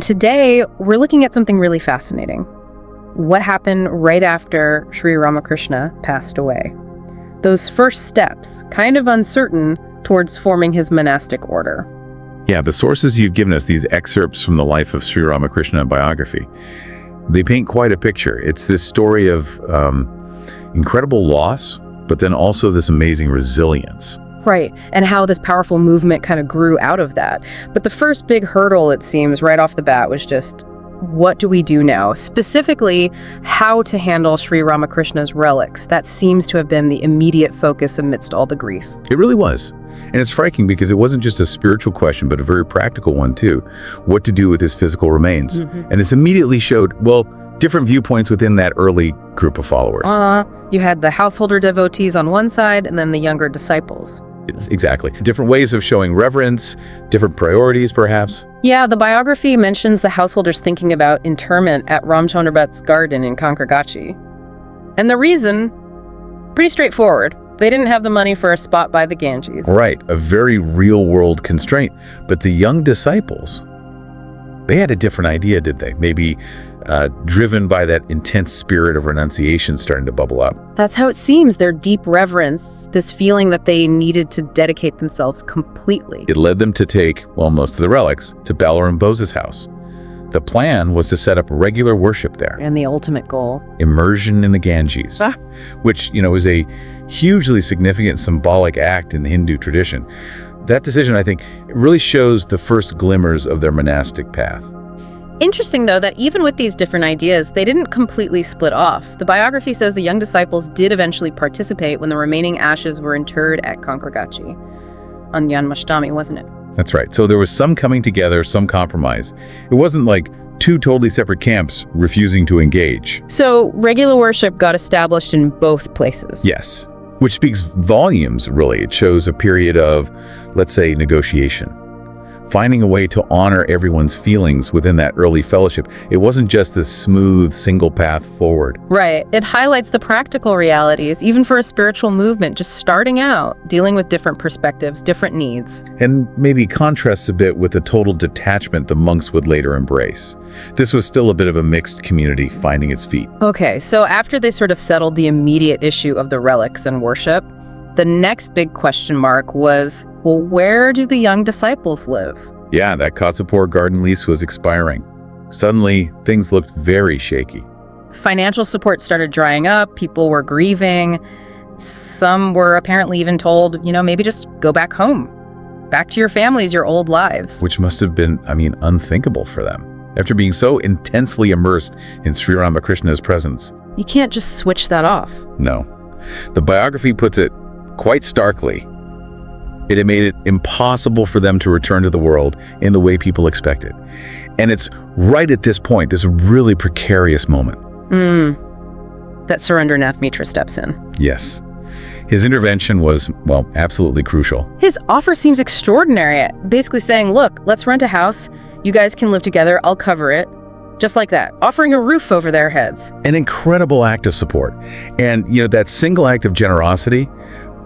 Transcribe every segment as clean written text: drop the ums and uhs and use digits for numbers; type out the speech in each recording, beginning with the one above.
Today, we're looking at something really fascinating. What happened right after Sri Ramakrishna passed away? Those first steps, kind of uncertain, towards forming his monastic order. Yeah, the sources you've given us, these excerpts from the life of Sri Ramakrishna biography, they paint quite a picture. It's this story of incredible loss, but then also this amazing resilience. Right, and how this powerful movement kind of grew out of that. But the first big hurdle, it seems, right off the bat was just, what do we do now? Specifically, how to handle Sri Ramakrishna's relics. That seems to have been the immediate focus amidst all the grief. It really was. And it's striking because it wasn't just a spiritual question, but a very practical one too. What to do with his physical remains. And this immediately showed, well, different viewpoints within that early group of followers. You had the householder devotees on one side and then the younger disciples. Exactly. Different ways of showing reverence, different priorities perhaps. Yeah, the biography mentions the householders thinking about interment at Ramchandra Bhatt's garden in Kankurgachi. And the reason, pretty straightforward. They didn't have the money for a spot by the Ganges. Right, a very real-world constraint. But the young disciples, they had a different idea, did they? Maybe driven by that intense spirit of renunciation starting to bubble up. That's how it seems, their deep reverence, this feeling that they needed to dedicate themselves completely. It led them to take, well, most of the relics, to Balaram Bose's house. The plan was to set up regular worship there. And the ultimate goal. Immersion in the Ganges, which, is a hugely significant symbolic act in the Hindu tradition. That decision, I think, really shows the first glimmers of their monastic path. Interesting, though, that even with these different ideas, they didn't completely split off. The biography says the young disciples did eventually participate when the remaining ashes were interred at Kankurgachi on Janmashtami, wasn't it? That's right. So there was some coming together, some compromise. It wasn't like two totally separate camps refusing to engage. So regular worship got established in both places. Yes, which speaks volumes, really. It shows a period of, let's say, negotiation. Finding a way to honor everyone's feelings within that early fellowship. It wasn't just this smooth, single path forward. Right. It highlights the practical realities, even for a spiritual movement, just starting out, dealing with different perspectives, different needs. And maybe contrasts a bit with the total detachment the monks would later embrace. This was still a bit of a mixed community finding its feet. Okay, so after they sort of settled the immediate issue of the relics and worship, the next big question mark was, well, where do the young disciples live? Yeah, that Kasapur garden lease was expiring. Suddenly, things looked very shaky. Financial support started drying up, people were grieving. Some were apparently even told, maybe just go back home. Back to your families, your old lives. Which must have been, unthinkable for them. After being so intensely immersed in Sri Ramakrishna's presence. You can't just switch that off. No. The biography puts it quite starkly. It had made it impossible for them to return to the world in the way people expected. And it's right at this point, this really precarious moment. That Surendra Nath Mitra steps in. Yes. His intervention was, well, absolutely crucial. His offer seems extraordinary. Basically saying, look, let's rent a house. You guys can live together. I'll cover it. Just like that, offering a roof over their heads. An incredible act of support. And, that single act of generosity,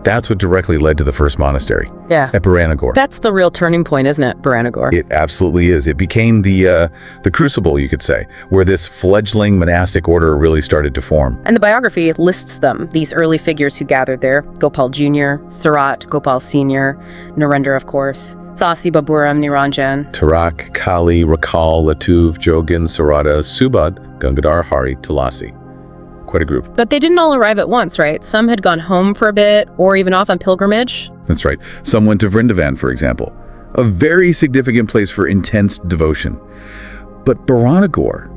that's what directly led to the first monastery. Yeah. At Baranagore. That's the real turning point, isn't it, Baranagore? It absolutely is. It became the crucible, you could say, where this fledgling monastic order really started to form. And the biography lists them, these early figures who gathered there. Gopal Jr., Sarat, Gopal Sr., Narendra, of course, Sasi Baburam, Niranjan, Tarak, Kali, Rakal, Latuv, Jogan, Sarada, Subad, Gangadhar, Hari, Tulasi. Quite a group. But they didn't all arrive at once, right? Some had gone home for a bit, or even off on pilgrimage. That's right. Some went to Vrindavan, for example. A very significant place for intense devotion. But Baranagore,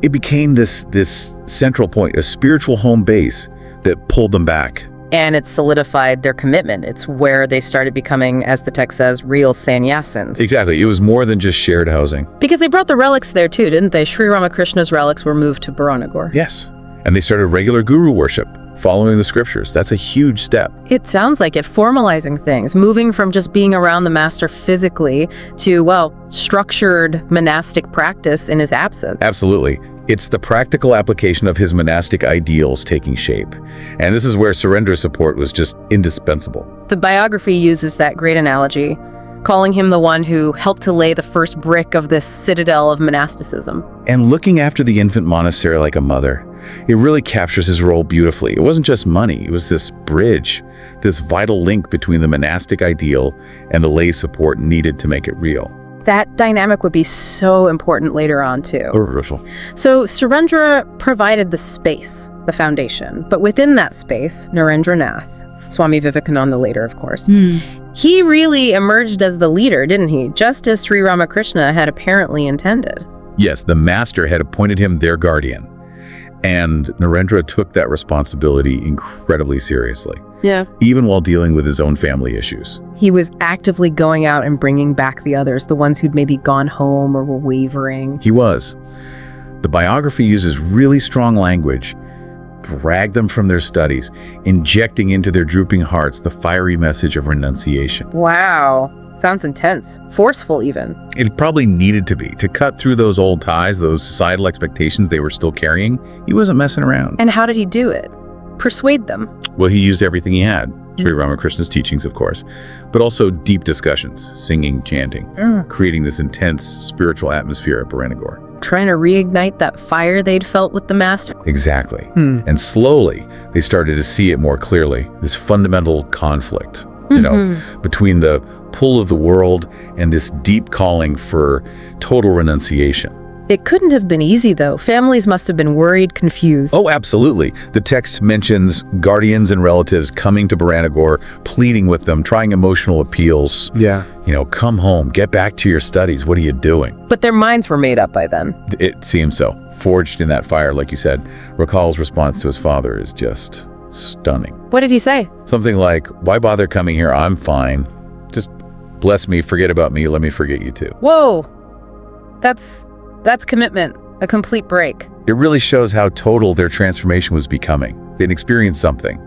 it became this central point, a spiritual home base that pulled them back. And it solidified their commitment. It's where they started becoming, as the text says, real sannyasins. Exactly. It was more than just shared housing. Because they brought the relics there too, didn't they? Sri Ramakrishna's relics were moved to Baranagore. Yes. And they started regular guru worship, following the scriptures. That's a huge step. It sounds like it, formalizing things, moving from just being around the master physically to, structured monastic practice in his absence. Absolutely. It's the practical application of his monastic ideals taking shape. And this is where Surendra's support was just indispensable. The biography uses that great analogy. calling him the one who helped to lay the first brick of this citadel of monasticism. And looking after the infant monastery like a mother, it really captures his role beautifully. It wasn't just money, it was this bridge, this vital link between the monastic ideal and the lay support needed to make it real. That dynamic would be so important later on, too. Crucial. So Surendra provided the space, the foundation. But within that space, Narendra Nath, Swami Vivekananda later, of course, he really emerged as the leader, didn't he? Just as Sri Ramakrishna had apparently intended. Yes, the master had appointed him their guardian. And Narendra took that responsibility incredibly seriously. Yeah. Even while dealing with his own family issues. He was actively going out and bringing back the others, the ones who'd maybe gone home or were wavering. He was. The biography uses really strong language, drag them from their studies, injecting into their drooping hearts the fiery message of renunciation. Wow. Sounds intense. Forceful, even. It probably needed to be, to cut through those old ties, those societal expectations they were still carrying. He wasn't messing around. And how did he do it? Persuade them. Well, he used everything he had. Sri Ramakrishna's teachings, of course, but also deep discussions, singing, chanting, creating this intense spiritual atmosphere at Baranagore. Trying to reignite that fire they'd felt with the master. Exactly. And slowly, they started to see it more clearly, this fundamental conflict, between the pull of the world and this deep calling for total renunciation. It couldn't have been easy, though. Families must have been worried, confused. Oh, absolutely. The text mentions guardians and relatives coming to Baranagore, pleading with them, trying emotional appeals. Yeah. Come home, get back to your studies. What are you doing? But their minds were made up by then. It seems so. Forged in that fire, like you said. Rakal's response to his father is just stunning. What did he say? Something like, why bother coming here? I'm fine. Just bless me, forget about me, let me forget you too. Whoa. That's commitment, a complete break. It really shows how total their transformation was becoming. They'd experienced something.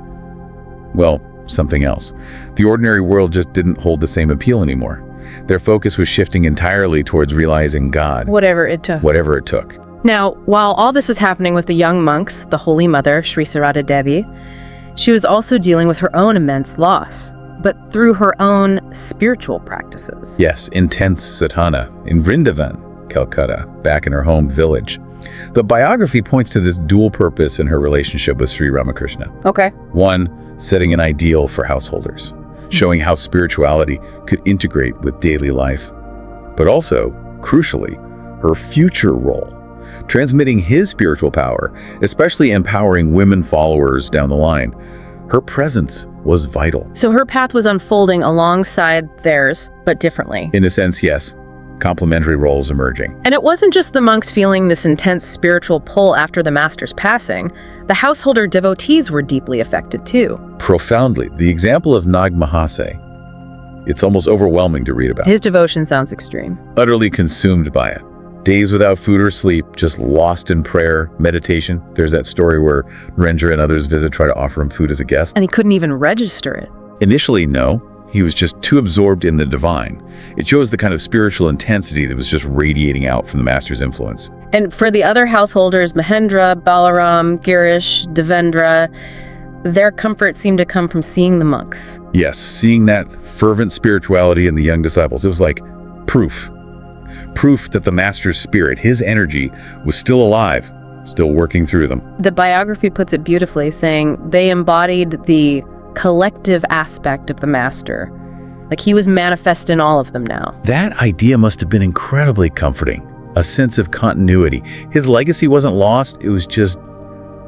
Well, something else. The ordinary world just didn't hold the same appeal anymore. Their focus was shifting entirely towards realizing God. Whatever it took. Whatever it took. Now, while all this was happening with the young monks, the Holy Mother, Sri Sarada Devi, she was also dealing with her own immense loss, but through her own spiritual practices. Yes, intense sadhana in Vrindavan, Calcutta, back in her home village. The biography points to this dual purpose in her relationship with Sri Ramakrishna. Okay. One, setting an ideal for householders, showing how spirituality could integrate with daily life. But also, crucially, her future role, transmitting his spiritual power, especially empowering women followers down the line. Her presence was vital. So her path was unfolding alongside theirs, but differently. In a sense, yes. Complementary roles emerging. And it wasn't just the monks feeling this intense spiritual pull after the master's passing. The householder devotees were deeply affected too. Profoundly. The example of Nag Mahase, it's almost overwhelming to read about. His devotion sounds extreme. Utterly consumed by it. Days without food or sleep, just lost in prayer, meditation. There's that story where Narendra and others try to offer him food as a guest. And he couldn't even register it. Initially, no. He was just too absorbed in the divine. It shows the kind of spiritual intensity that was just radiating out from the master's influence. And for the other householders, Mahendra, Balaram, Girish, Devendra, their comfort seemed to come from seeing the monks. Yes, seeing that fervent spirituality in the young disciples. It was like proof. Proof that the master's spirit, his energy, was still alive, still working through them. The biography puts it beautifully, saying they embodied the collective aspect of the master. Like he was manifest in all of them now. That idea must have been incredibly comforting. A sense of continuity. His legacy wasn't lost, it was just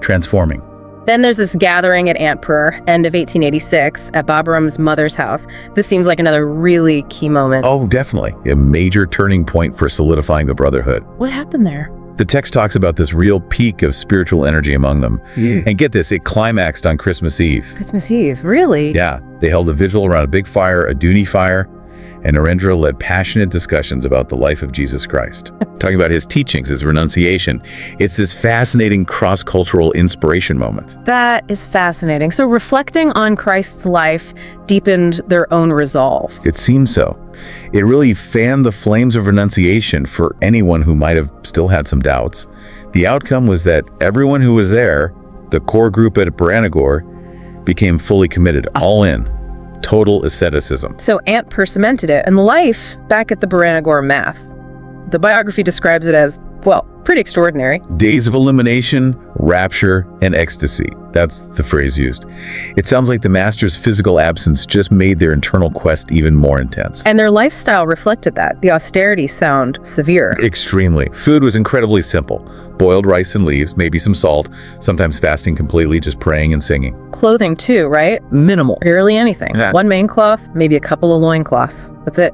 transforming. Then there's this gathering at Antpur, end of 1886, at Babaram's mother's house. This seems like another really key moment. Oh, definitely. A major turning point for solidifying the brotherhood. What happened there? The text talks about this real peak of spiritual energy among them. Yeah. And get this, it climaxed on Christmas Eve. Christmas Eve, really? Yeah, they held a vigil around a big fire, a Duni fire, and Narendra led passionate discussions about the life of Jesus Christ. Talking about his teachings, his renunciation. It's this fascinating cross-cultural inspiration moment. That is fascinating. So reflecting on Christ's life deepened their own resolve. It seems so. It really fanned the flames of renunciation for anyone who might have still had some doubts. The outcome was that everyone who was there, the core group at Baranagore, became fully committed, all in, total asceticism. So Ant cemented it, and life back at the Baranagore math. The biography describes it as, well, pretty extraordinary. Days of elimination, rapture, and ecstasy. That's the phrase used. It sounds like the master's physical absence just made their internal quest even more intense. And their lifestyle reflected that. The austerities sound severe. Extremely. Food was incredibly simple. Boiled rice and leaves, maybe some salt, sometimes fasting completely, just praying and singing. Clothing too, right? Minimal. Barely anything. Yeah. One main cloth, maybe a couple of loincloths. That's it.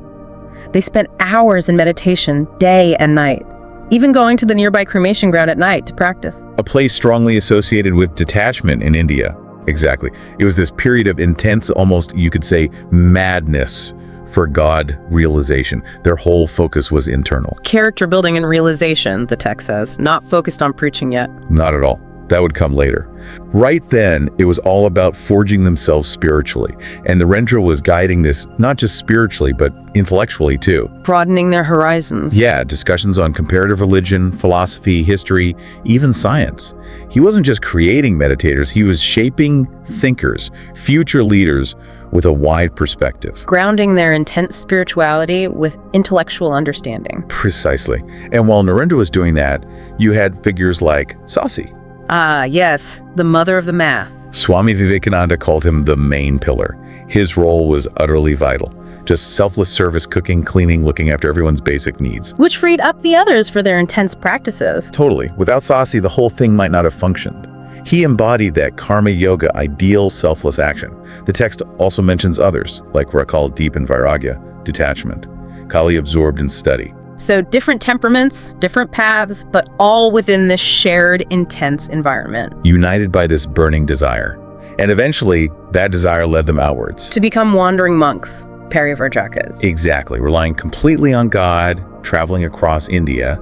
They spent hours in meditation, day and night, even going to the nearby cremation ground at night to practice. A place strongly associated with detachment in India. Exactly. It was this period of intense, almost, you could say, madness for God realization. Their whole focus was internal. Character building and realization, the text says, not focused on preaching yet. Not at all. That would come later. Right then, it was all about forging themselves spiritually. And Narendra was guiding this, not just spiritually, but intellectually too. Broadening their horizons. Yeah, discussions on comparative religion, philosophy, history, even science. He wasn't just creating meditators, he was shaping thinkers, future leaders with a wide perspective. Grounding their intense spirituality with intellectual understanding. Precisely. And while Narendra was doing that, you had figures like Sasi. Ah, yes, the mother of the math. Swami Vivekananda called him the main pillar. His role was utterly vital. Just selfless service, cooking, cleaning, looking after everyone's basic needs. Which freed up the others for their intense practices. Totally. Without Sasi, the whole thing might not have functioned. He embodied that karma yoga ideal selfless action. The text also mentions others, like Rakal deep in vairagya, detachment, Kali absorbed in study. So different temperaments, different paths, but all within this shared, intense environment. United by this burning desire. And eventually, that desire led them outwards. To become wandering monks, Parivrjakas. Exactly, relying completely on God, traveling across India.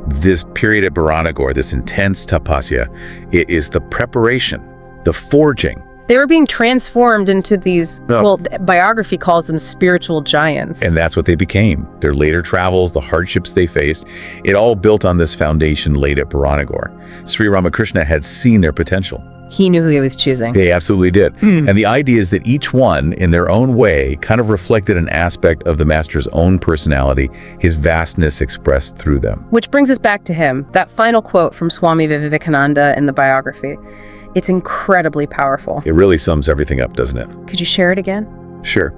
This period at Baranagore, this intense tapasya, it is the preparation, the forging. They were being transformed into these, well, the biography calls them spiritual giants. And that's what they became. Their later travels, the hardships they faced, it all built on this foundation laid at Baranagore. Sri Ramakrishna had seen their potential. He knew who he was choosing. They absolutely did. And the idea is that each one, in their own way, kind of reflected an aspect of the master's own personality, his vastness expressed through them. Which brings us back to him, that final quote from Swami Vivekananda in the biography. It's incredibly powerful. It really sums everything up, doesn't it? Could you share it again? Sure.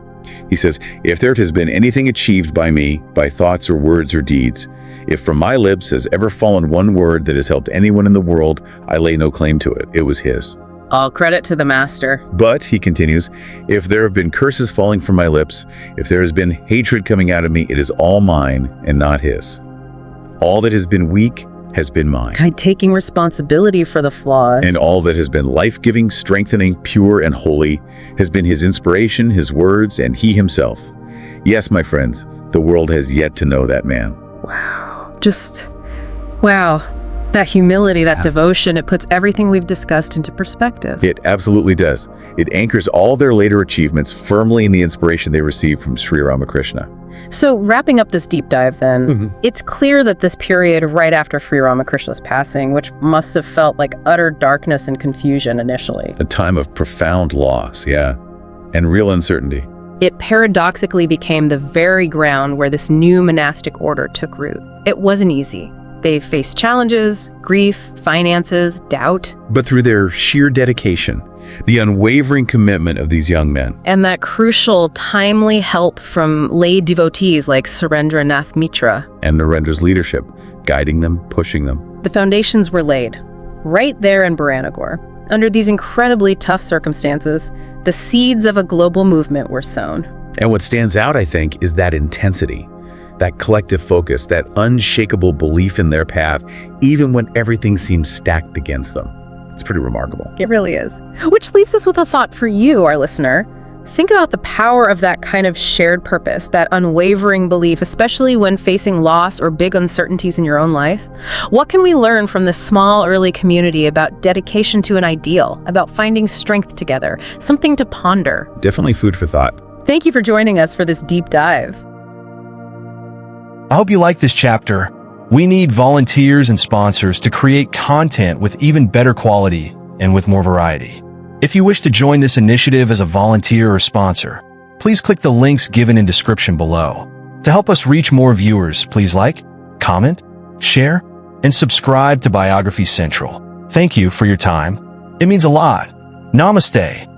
He says, if there has been anything achieved by me, by thoughts or words or deeds, if from my lips has ever fallen one word that has helped anyone in the world, I lay no claim to it. It was his. All credit to the master. But, he continues, if there have been curses falling from my lips, if there has been hatred coming out of me, it is all mine and not his. All that has been weak has been mine. Taking responsibility for the flaws. And all that has been life-giving, strengthening, pure, and holy has been his inspiration, his words, and he himself. Yes, my friends, the world has yet to know that man. Wow. Just, wow. That humility, that devotion, it puts everything we've discussed into perspective. It absolutely does. It anchors all their later achievements firmly in the inspiration they received from Sri Ramakrishna. So wrapping up this deep dive then, it's clear that this period right after Sri Ramakrishna's passing, which must have felt like utter darkness and confusion initially. A time of profound loss, yeah, and real uncertainty. It paradoxically became the very ground where this new monastic order took root. It wasn't easy. They faced challenges, grief, finances, doubt. But through their sheer dedication, the unwavering commitment of these young men, and that crucial, timely help from lay devotees like Surendra Nath Mitra, and Narendra's leadership, guiding them, pushing them, the foundations were laid, right there in Baranagore. Under these incredibly tough circumstances, the seeds of a global movement were sown. And what stands out, I think, is that intensity, that collective focus, that unshakable belief in their path, even when everything seems stacked against them. It's pretty remarkable. It really is. Which leaves us with a thought for you, our listener. Think about the power of that kind of shared purpose, that unwavering belief, especially when facing loss or big uncertainties in your own life. What can we learn from this small early community about dedication to an ideal, about finding strength together, something to ponder? Definitely food for thought. Thank you for joining us for this deep dive. I hope you like this chapter. We need volunteers and sponsors to create content with even better quality and with more variety. If you wish to join this initiative as a volunteer or sponsor, please click the links given in description below. To help us reach more viewers, please like, comment, share, and subscribe to Biography Central. Thank you for your time. It means a lot. Namaste.